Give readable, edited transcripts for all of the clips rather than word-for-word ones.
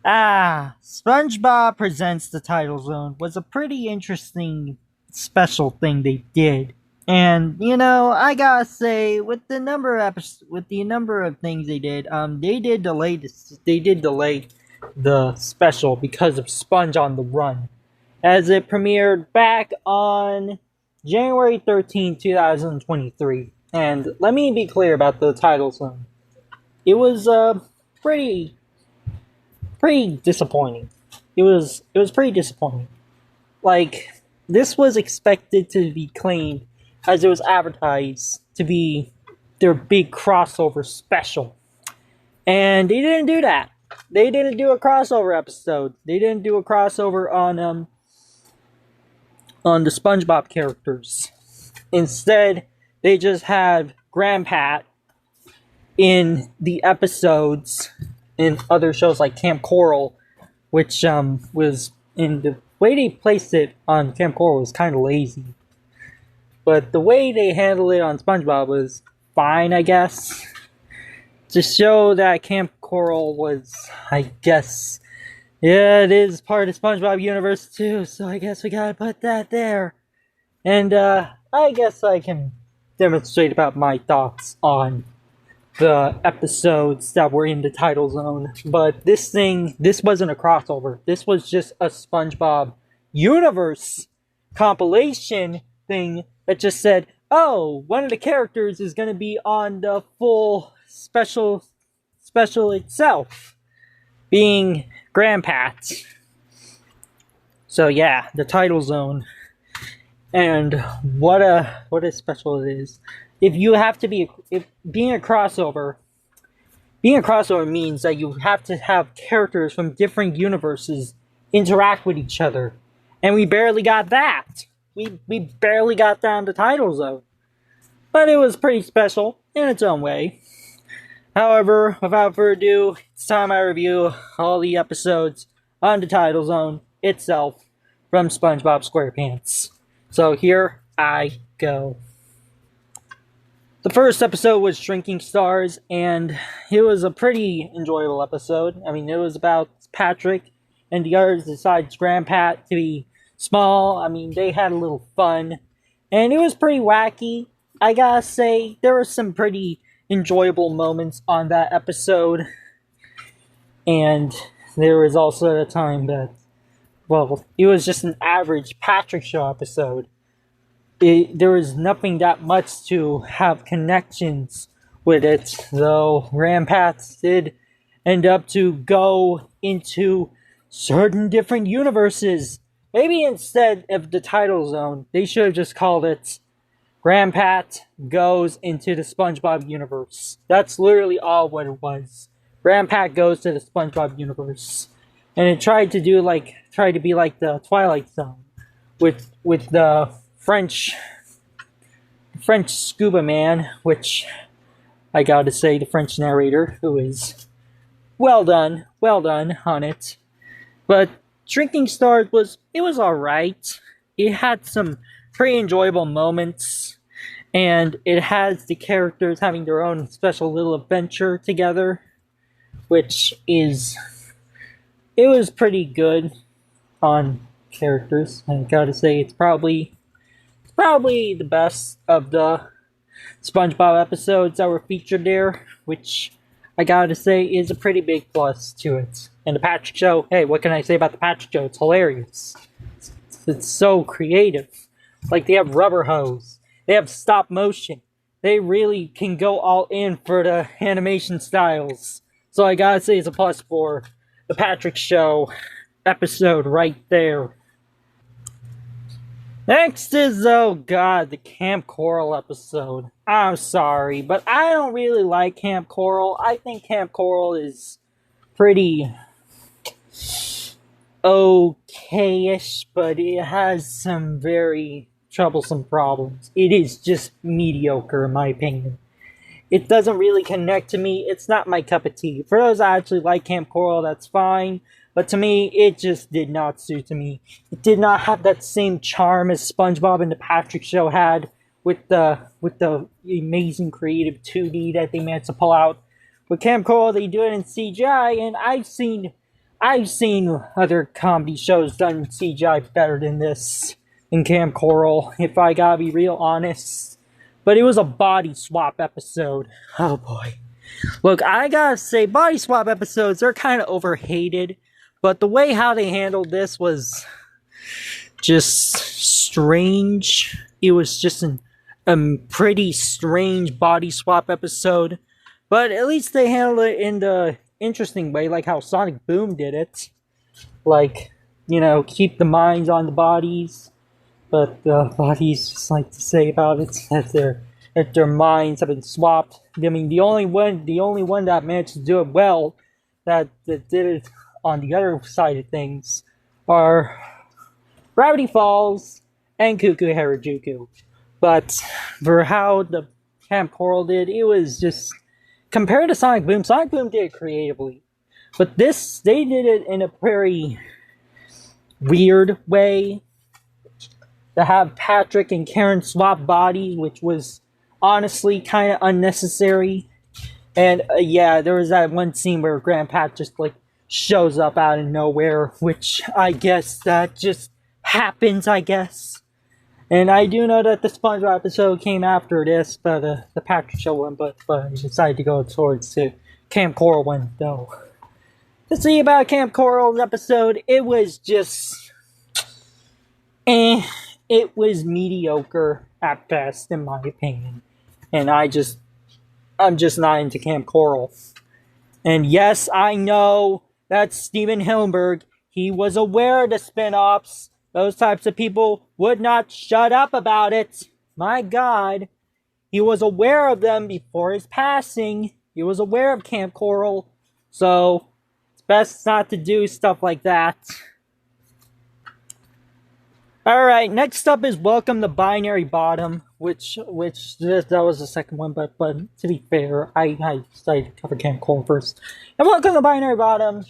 SpongeBob Presents the Tidal Zone was a pretty interesting special thing they did. And I gotta say, with the number of with the number of things they did, they did delay the special because of Sponge on the Run, as it premiered back on January 13th, 2023. And let me be clear about the Tidal Zone. It was pretty pretty disappointing. It was pretty disappointing. Like, this was expected to be claimed as it was advertised to be their big crossover special. And they didn't do that. They didn't do a crossover episode. They didn't do a crossover on the SpongeBob characters. Instead, they just had Grandpat in the episodes in other shows like Camp Coral, which was in the way they placed it on Camp Coral was kind of lazy, but the way they handled it on SpongeBob was fine, I guess. To show that Camp Coral was, I guess, yeah, it is part of SpongeBob Universe too, so I guess we gotta put that there. And I guess I can demonstrate about my thoughts on the episodes that were in the Tidal Zone. But this wasn't a crossover. This was just a SpongeBob Universe compilation thing that just said, oh, one of the characters is going to be on the full special itself, being Grandpat. So yeah, the Tidal Zone. And what a special it is. If you have to being a crossover means that you have to have characters from different universes interact with each other. And we barely got that. We barely got down the Tidal Zone. But it was pretty special in its own way. However, without further ado, it's time I review all the episodes on the Tidal Zone itself from SpongeBob SquarePants. So here I go. The first episode was Shrinking Stars, and it was a pretty enjoyable episode. I mean, it was about Patrick and the others besides Grandpat to be small. I mean, they had a little fun, and it was pretty wacky. I gotta say, there were some pretty enjoyable moments on that episode, and there was also a time that, well, it was just an average Patrick Show episode. There was nothing that much to have connections with it, though Grandpat did end up to go into certain different universes. Maybe instead of the Tidal Zone, they should have just called it Grandpat Goes into the SpongeBob Universe. That's literally all what it was. Grandpat goes to the SpongeBob Universe. And it tried to be like the Twilight Zone with the French scuba man, which I gotta say, the French narrator, who is well done on it. But Shrinking Stars was alright. It had some pretty enjoyable moments, and it has the characters having their own special little adventure together, it was pretty good on characters. I gotta say, it's probably the best of the SpongeBob episodes that were featured there, which I gotta say is a pretty big plus to it. And the Patrick Show, hey, what can I say about the Patrick Show? It's hilarious. It's so creative. Like, they have rubber hose. They have stop motion. They really can go all in for the animation styles. So I gotta say it's a plus for the Patrick Show episode right there. Next is, oh god, the Camp Coral episode. I'm sorry, but I don't really like Camp Coral. I think Camp Coral is pretty okay-ish, but it has some very troublesome problems. It is just mediocre, in my opinion. It doesn't really connect to me. It's not my cup of tea. For those that actually like Camp Coral, that's fine. But to me, it just did not suit to me. It did not have that same charm as SpongeBob and the Patrick Show had with the amazing creative 2D that they managed to pull out. With Camp Coral, they do it in CGI, and I've seen I've seen other comedy shows done CGI better than this in Camp Coral, if I gotta be real honest. But it was a body swap episode. Oh boy. Look, I gotta say, body swap episodes, they're kind of overhated. But the way how they handled this was just strange. It was just a pretty strange body swap episode. But at least they handled it in the interesting way, like how Sonic Boom did it. Like, keep the minds on the bodies. But the bodies just like to say about it that their minds have been swapped. I mean, the only one that managed to do it well, that did it on the other side of things, are Gravity Falls and Cuckoo Harajuku. But for how the Camp Coral did, it was just, compared to Sonic Boom did it creatively. But this, they did it in a very weird way. To have Patrick and Karen swap bodies, which was honestly kind of unnecessary. And yeah, there was that one scene where Grandpa just shows up out of nowhere, which I guess that just happens, I guess. And I do know that the SpongeBob episode came after this, but the Patrick show one, but I decided to go towards the Camp Coral one, though. To see about Camp Coral's episode, it was just it was mediocre at best, in my opinion. And I'm just not into Camp Coral. And yes, I know that Steven Hillenburg, he was aware of the spin-offs. Those types of people would not shut up about it. My God. He was aware of them before his passing. He was aware of Camp Coral. So, it's best not to do stuff like that. Alright, next up is Welcome to Binary Bottom, which that was the second one, but to be fair, I decided to cover Camp Coral first. And Welcome to Binary Bottom,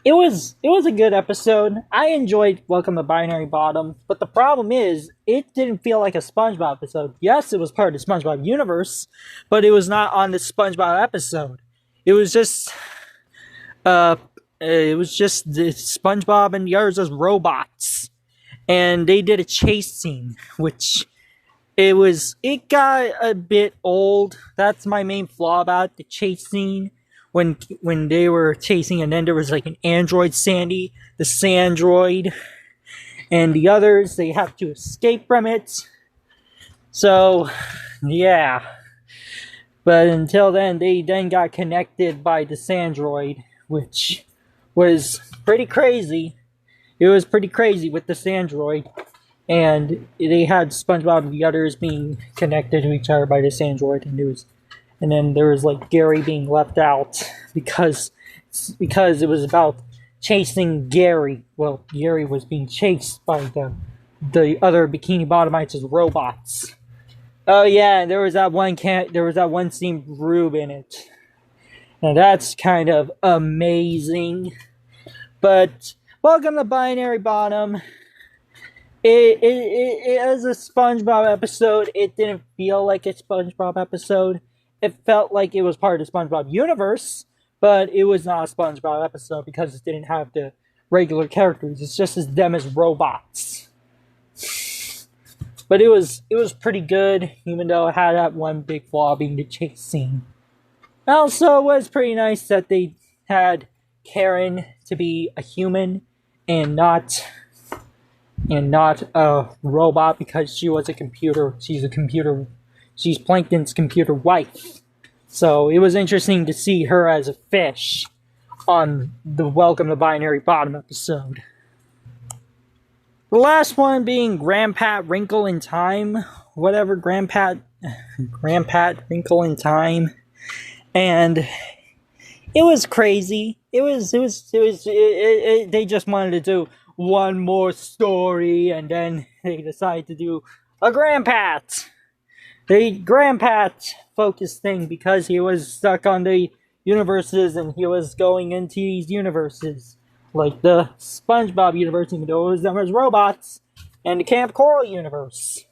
it was a good episode. I enjoyed Welcome to Binary Bottom, but the problem is, it didn't feel like a SpongeBob episode. Yes, it was part of the SpongeBob Universe, but it was not on the SpongeBob episode. It was just the SpongeBob and the others as robots. And they did a chase scene, which it got a bit old. That's my main flaw about the chase scene. When they were chasing, and then there was an android Sandy, the Sandroid, and the others, they have to escape from it. So, yeah. But until then, they then got connected by the Sandroid, which was pretty crazy. It was pretty crazy with the Sandroid. And they had SpongeBob and the others being connected to each other by the Sandroid, and then there was Gary being left out because it was about chasing Gary. Well, Gary was being chased by the other Bikini Bottomites as robots. Oh yeah, there was that one scene with Rube in it. Now that's kind of amazing. But Welcome to Binary Bottom. It as a SpongeBob episode, it didn't feel like a SpongeBob episode. It felt like it was part of the SpongeBob Universe, but it was not a SpongeBob episode because it didn't have the regular characters. It's just them as robots. But it was pretty good, even though it had that one big flaw being the chase scene. Also, it was pretty nice that they had Karen to be a human and not a robot, because she was a computer. She's Plankton's computer wife. So it was interesting to see her as a fish on the Welcome to Binary Bottom episode. The last one being Grandpa Wrinkle in Time. Whatever, Grandpa Wrinkle in Time. And it was crazy. They just wanted to do one more story, and then they decided to do a Grandpat. The Grandpat focused thing, because he was stuck on the universes and he was going into these universes. Like the SpongeBob universe, even though it was them as robots, and the Camp Coral universe.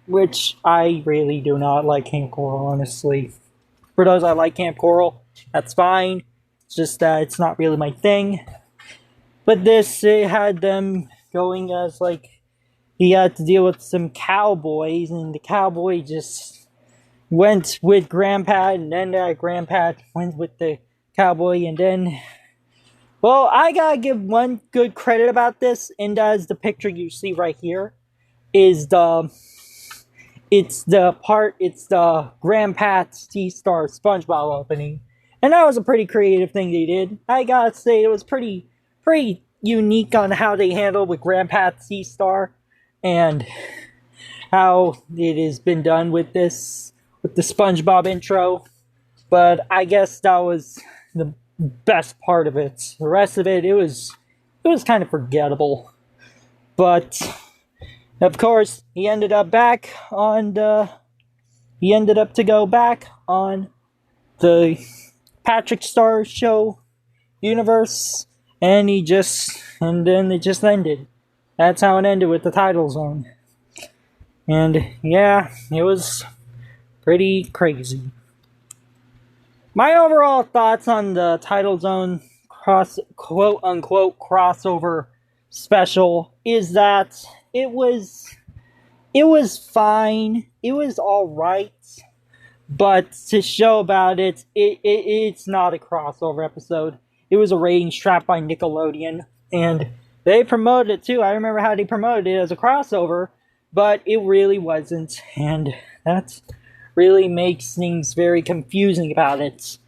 Which I really do not like Camp Coral, honestly. For those that like Camp Coral, that's fine. just that it's not really my thing. But this, it had them going as like, he had to deal with some cowboys, and the cowboy just went with Grandpa, and then Grandpa went with the cowboy, and then, well, I gotta give one good credit about this, and that is the picture you see right here, is it's the Grandpa Sea-Star SpongeBob opening, and that was a pretty creative thing they did. I gotta say, it was pretty unique on how they handled with Grandpa Sea-Star, and how it has been done with the SpongeBob intro. But I guess that was the best part of it. The rest of it was kind of forgettable. But of course, he ended up to go back on the Patrick Star Show universe, and then it just ended. That's how it ended with the Tidal Zone. And yeah, it was pretty crazy. My overall thoughts on the Tidal Zone quote unquote crossover special is that it was fine. It was alright. But to show about it's not a crossover episode. It was a rating strap by Nickelodeon, and they promoted it too. I remember how they promoted it as a crossover, but it really wasn't, and that really makes things very confusing about it.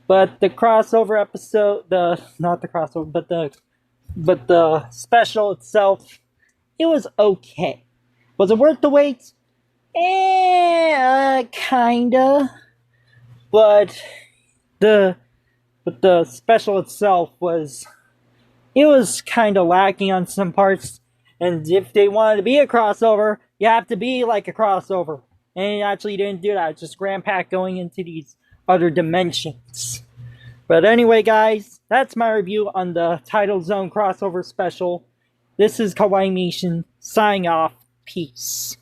But the crossover episode, but the special itself, it was okay. Was it worth the wait? Kinda. But the special itself was kind of lacking on some parts, and if they wanted to be a crossover, you have to be like a crossover, and it actually didn't do that. It's just Grandpa going into these other dimensions. But anyway, guys, that's my review on the Tidal Zone crossover special. This is Kawaiimation, signing off. Peace.